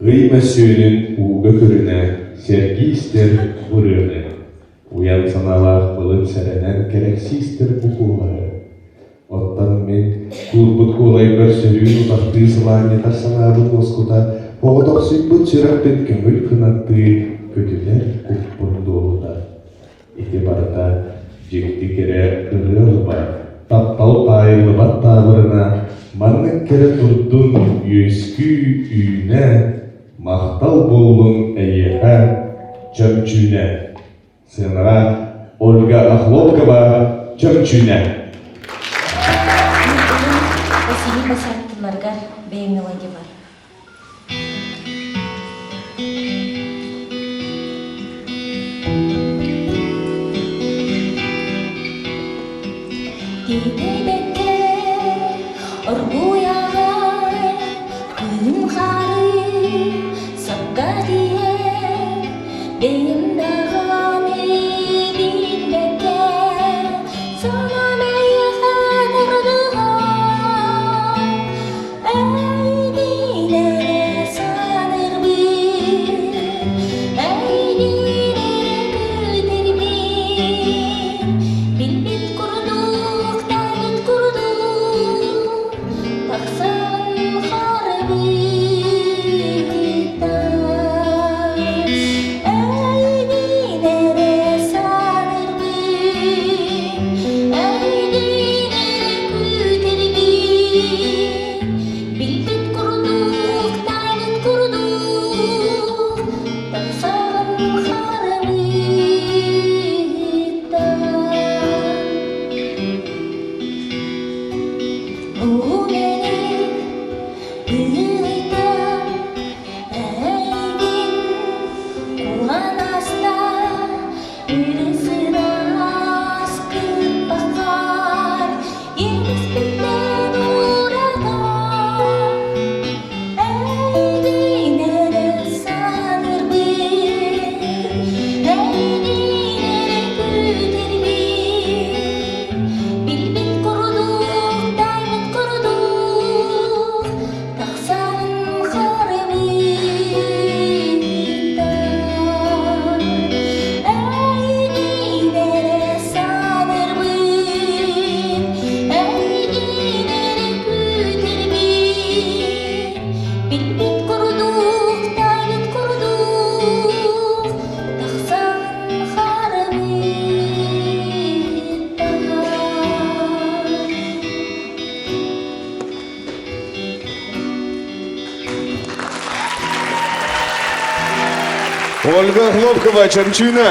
Gıymesünün uğga körüne, sergi ister vurığını. Uyan sanalak bılıp serenen gereksizdir bu kuğları. Ottan men kulbut kolay bir sürüyün udaktı sıvani tarsanabın oskuda boğdak sümbut sürekten kömül kınattı kötüler kupun doluda. İtibarda jekti kere ırılı bay, taptal taylı bat tavırına, manlık kere turdun yüzkü üyüne, mahtal bolun eyehe, çömçüne. Sınıra Olga Akhlovkova çömçüne. Осыни басаттыларга беймилоги бар. Тибекке оргуяга күн хары сакка тие бейим даганы билбекке сана мейхан ырдыга әйдилере санырбы әйдилере күтербы билбит курдук тайбыт курдук таксан харбыта әйдилере санырбы әйдилере күтербы билбит курдук тайбыт курдук таксан харбыта. Bu benim büyüten eğdim Kur'an hasta ürüsüne askır bakar Yeniz bitten uğradan eğdinere sanır bir eğdinere güder bir bilbit kuruduk daymit kuruduk taksan harbitan eğdinere sanır bir eğdinere güder bir bilbit kuruduk daymit kuruduk taksan harbitan. Ольга Хлопкова, Чемчуна.